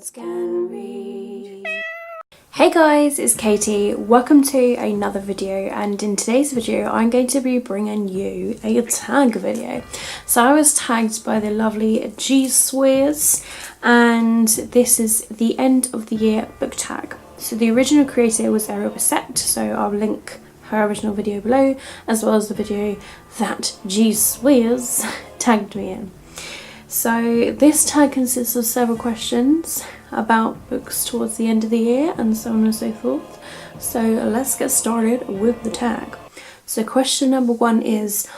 Girls Can Read. Hey guys, it's Katie. Welcome to another video, and in today's video I'm going to be bringing you a tag video. So I was tagged by the lovely G Swears, and this is the end of the year book tag. So the original creator was Ariel Bissett, so I'll link her original video below, as well as the video that G Swears tagged me in. So this tag consists of several questions about books towards the end of the year and so on and so forth. So let's get started with the tag. So question number 1 is,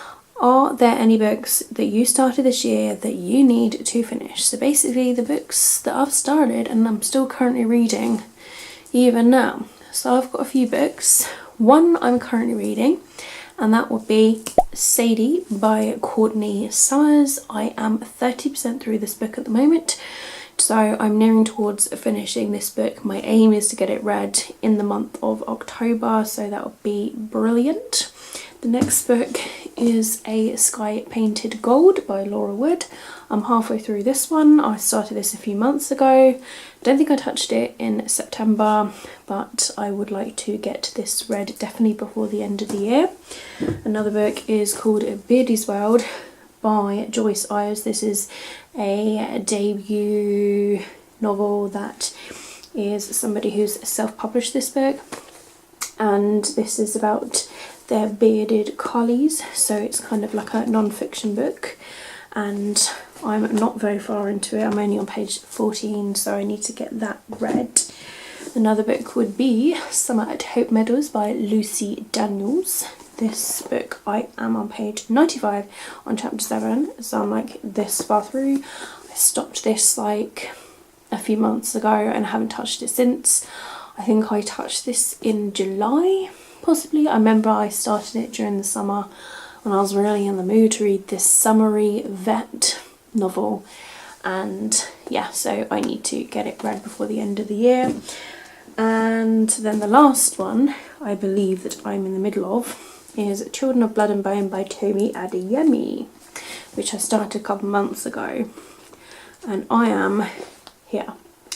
are there any books that you started this year that you need to finish? So basically the books that I've started and I'm still currently reading even now. So I've got a few books. One I'm currently reading, and that would be Sadie by Courtney Summers. I am 30% through this book at the moment, so I'm nearing towards finishing this book. My aim is to get it read in the month of October, so that would be brilliant. The next book is A Sky Painted Gold by Laura Wood. I'm halfway through this one. I started this a few months ago. Don't think I touched it in September, but I would like to get this read definitely before the end of the year. Another book is called Beardy's World by Joyce Ayers. This is a debut novel that is somebody who's self-published this book, and this is about their bearded collies, so it's kind of like a non-fiction book, and I'm not very far into it. I'm only on page 14, so I need to get that read. Another book would be Summer at Hope Meadows by Lucy Daniels. This book, I am on page 95 on chapter 7, so I'm like this far through. I stopped this like a few months ago and haven't touched it since. I think I touched this in July, possibly. I remember I started it during the summer when I was really in the mood to read this summery vet novel, and yeah, so I need to get it read before the end of the year. And then the last one I believe that I'm in the middle of is Children of Blood and Bone by Tomi Adeyemi, which I started a couple months ago, and I am here.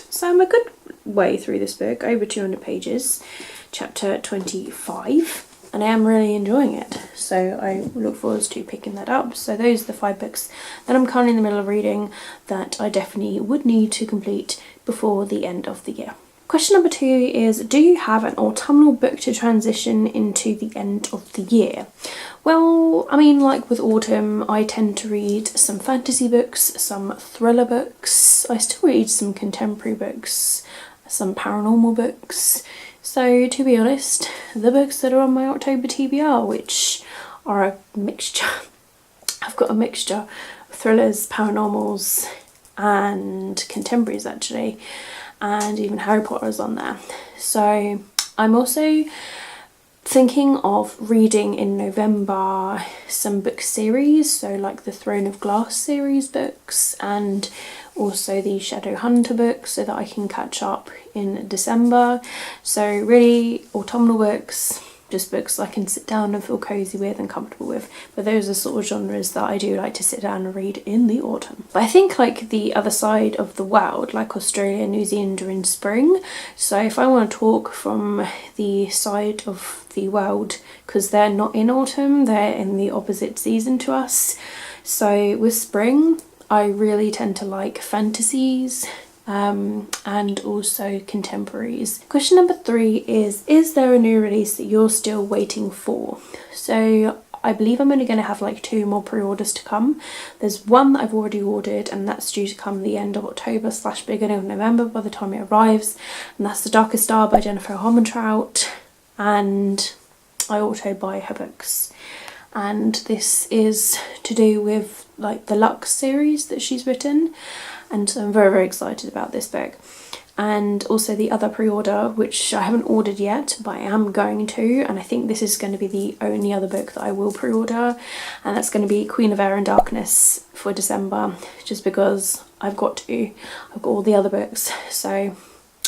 So I'm a good way through this book, over 200 pages, chapter 25, and I am really enjoying it, so I look forward to picking that up. So those are the 5 books that I'm currently in the middle of reading that I definitely would need to complete before the end of the year. Question number 2 is, do you have an autumnal book to transition into the end of the year? Well, I mean, like with autumn, I tend to read some fantasy books, some thriller books. I still read some contemporary books, some paranormal books. So to be honest, the books that are on my October TBR, which are a mixture, I've got a mixture of thrillers, paranormals and contemporaries actually, and even Harry Potter is on there. So I'm also thinking of reading in November some book series, so like the Throne of Glass series books and also the Shadowhunter books, so that I can catch up in December. So really autumnal books, just books I can sit down and feel cozy with and comfortable with. But those are sort of genres that I do like to sit down and read in the autumn. But I think like the other side of the world, like Australia and New Zealand, are in spring. So if I want to talk from the side of the world, because they're not in autumn, they're in the opposite season to us. So with spring, I really tend to like fantasies and also contemporaries. Question number 3 is there a new release that you're still waiting for? So I believe I'm only going to have like 2 more pre-orders to come. There's one that I've already ordered, and that's due to come the end of October / beginning of November by the time it arrives, and that's The Darkest Star by Jennifer Harmontrout, and I auto buy her books. And this is to do with like the Lux series that she's written, and so I'm very, very excited about this book. And also the other pre-order, which I haven't ordered yet, but I am going to, and I think this is going to be the only other book that I will pre-order, and that's going to be Queen of Air and Darkness for December, just because I've got all the other books. So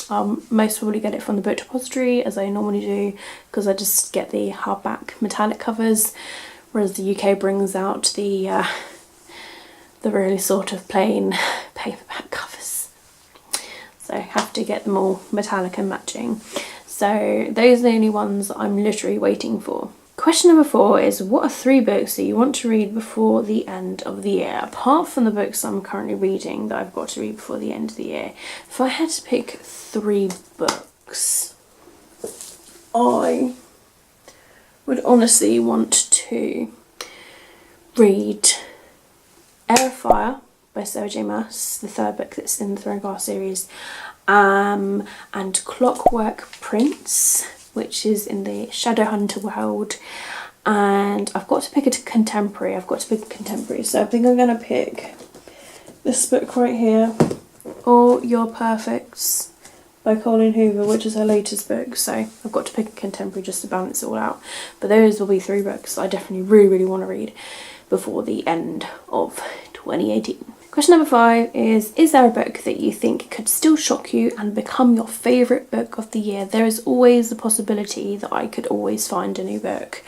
I'll most probably get it from the book depository, as I normally do, because I just get the hardback metallic covers, whereas the UK brings out the really sort of plain paperback covers. So to get them all metallic and matching. So those are the only ones I'm literally waiting for. Question number 4 is, what are 3 books that you want to read before the end of the year? Apart from the books I'm currently reading that I've got to read before the end of the year, if I had to pick 3 books, I would honestly want to read Air of Fire by Sarah J Maas, the 3rd book that's in the Throne Glass series, and Clockwork Prince, which is in the Shadowhunter world. And I've got to pick a contemporary. So I think I'm going to pick this book right here, All Your Perfects by Colleen Hoover, which is her latest book. So I've got to pick a contemporary just to balance it all out. But those will be 3 books I definitely really want to read before the end of 2018. Question number 5 is there a book that you think could still shock you and become your favourite book of the year? There is always the possibility that I could always find a new book.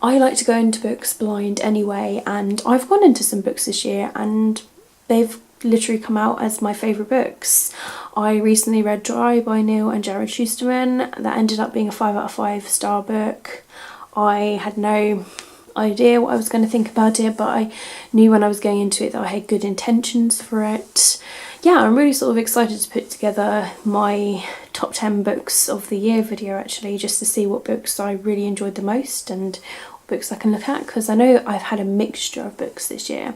I like to go into books blind anyway, and I've gone into some books this year and they've literally come out as my favourite books. I recently read Dry by Neil and Jared Shusterman. That ended up being a 5 out of 5 star book. I had no idea what I was going to think about it, but I knew when I was going into it that I had good intentions for it. Yeah, I'm really sort of excited to put together my top 10 books of the year video, actually, just to see what books I really enjoyed the most and books I can look at, because I know I've had a mixture of books this year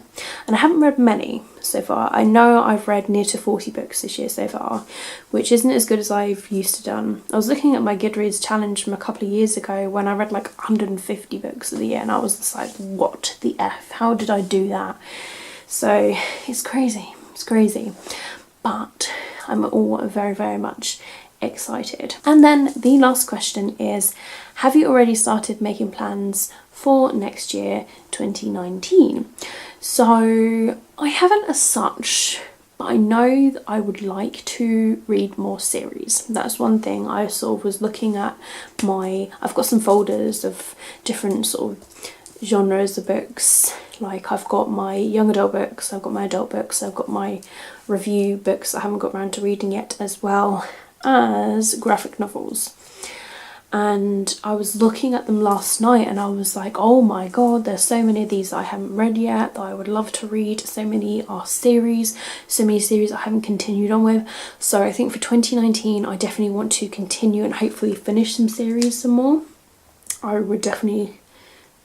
and I haven't read many so far. I know I've read near to 40 books this year so far, which isn't as good as I've used to done. I was looking at my Goodreads challenge from a couple of years ago when I read like 150 books of the year, and I was just like, what the F? How did I do that? So it's crazy, but I'm all very much excited. And then the last question is, have you already started making plans for next year, 2019? So I haven't as such, but I know that I would like to read more series. That's one thing I sort of was looking at. I've got some folders of different sort of genres of books. Like I've got my young adult books, I've got my adult books, I've got my review books I haven't got around to reading yet, as well as graphic novels. And I was looking at them last night and I was like, oh my god, there's so many of these I haven't read yet that I would love to read. So many are series, so many series I haven't continued on with. So I think for 2019 I definitely want to continue and hopefully finish some series some more. I would definitely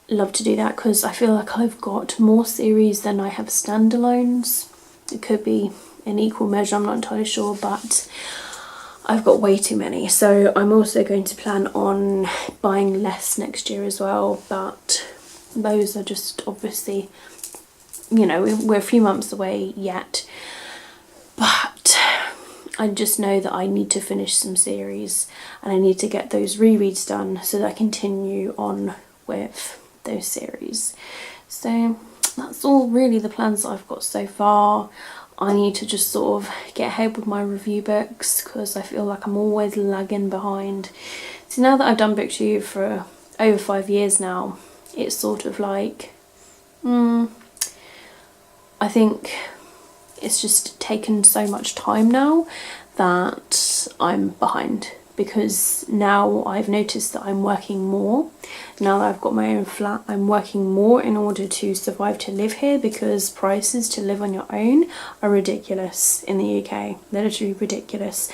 love to do that because I feel like I've got more series than I have standalones. It could be in equal measure, I'm not entirely sure, but I've got way too many. So I'm also going to plan on buying less next year as well, but those are just obviously, you know, we're a few months away yet, but I just know that I need to finish some series and I need to get those rereads done so that I continue on with those series. So that's all really the plans that I've got so far. I need to just sort of get ahead with my review books because I feel like I'm always lagging behind. So now that I've done booktube for over 5 years now, it's sort of like, I think it's just taken so much time now that I'm behind, because now I've noticed that I'm working more. Now that I've got my own flat, I'm working more in order to survive, to live here, because prices to live on your own are ridiculous in the UK. They're literally ridiculous.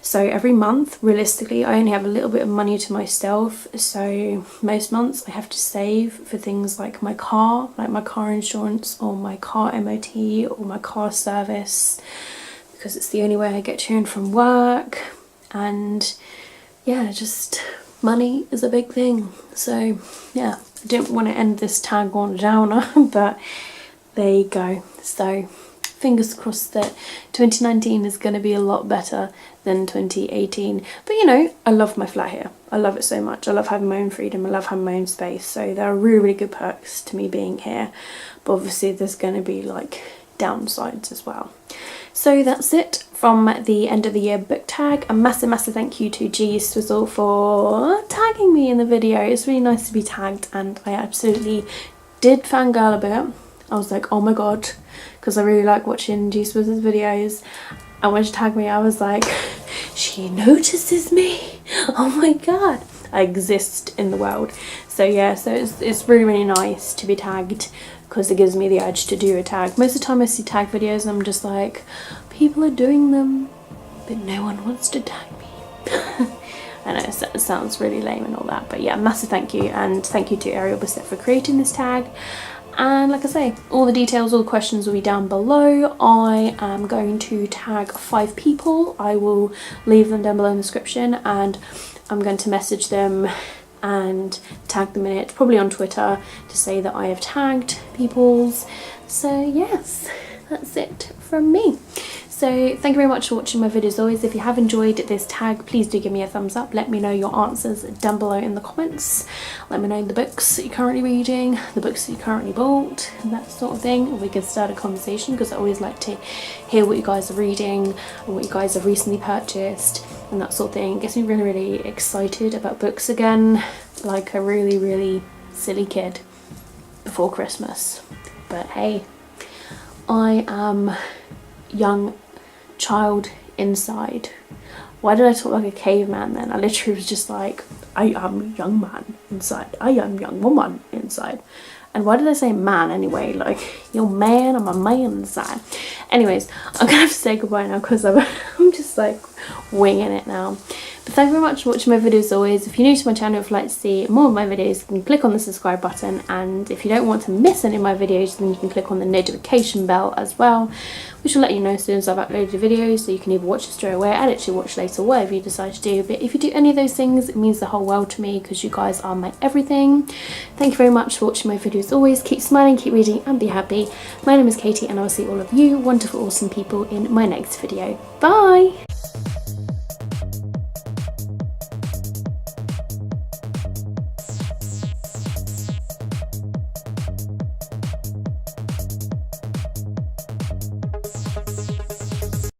So every month, realistically, I only have a little bit of money to myself. So most months I have to save for things like my car insurance, or my car MOT, or my car service, because it's the only way I get to and from work. And yeah, just money is a big thing. So yeah, I didn't want to end this tag on a downer, but there you go. So fingers crossed that 2019 is going to be a lot better than 2018. But you know, I love my flat here. I love it so much. I love having my own freedom. I love having my own space. So there are really good perks to me being here. But obviously there's going to be like downsides as well. So that's it from the end of the year book tag. A massive thank you to G Swizzle for tagging me in the video. It's really nice to be tagged, and I absolutely did fangirl a bit. I was like, oh my god, because I really like watching G Swizzle's videos, and when she tagged me I was like, she notices me. Oh my god, I exist in the world. So yeah, so it's really, really nice to be tagged, because it gives me the urge to do a tag. Most of the time I see tag videos and I'm just like, people are doing them, but no one wants to tag me. I know it sounds really lame and all that, but yeah, massive thank you, and thank you to Ariel Bissett for creating this tag. And like I say, all the details, all the questions will be down below. I am going to tag 5 people. I will leave them down below in the description, and I'm going to message them and tag them in it, probably on Twitter, to say that I have tagged people's. So yes, that's it from me. So thank you very much for watching my videos. As always, if you have enjoyed this tag, please do give me a thumbs up. Let me know your answers down below in the comments. Let me know the books that you're currently reading, the books that you currently bought, and that sort of thing. We can start a conversation, because I always like to hear what you guys are reading and what you guys have recently purchased and that sort of thing. It gets me really, really excited about books again, like a really, really silly kid before Christmas. But hey, I am young child inside. Why did I talk like a caveman then? I literally was just like, I am young man inside. I am young woman inside. And why did I say man anyway? Like, you're man, I'm a man inside. Anyways, I'm gonna have to say goodbye now, because I'm just like winging it now. But thank you very much for watching my videos as always. If you're new to my channel, if you'd like to see more of my videos, you can click on the subscribe button. And if you don't want to miss any of my videos, then you can click on the notification bell as well, which will let you know as soon as I've uploaded videos, so you can either watch it straight away, edit it, watch later, whatever you decide to do. But if you do any of those things, it means the whole world to me, because you guys are my everything. Thank you very much for watching my videos as always. Keep smiling, keep reading, and be happy. My name is Katie, and I will see all of you wonderful, awesome people in my next video. Bye!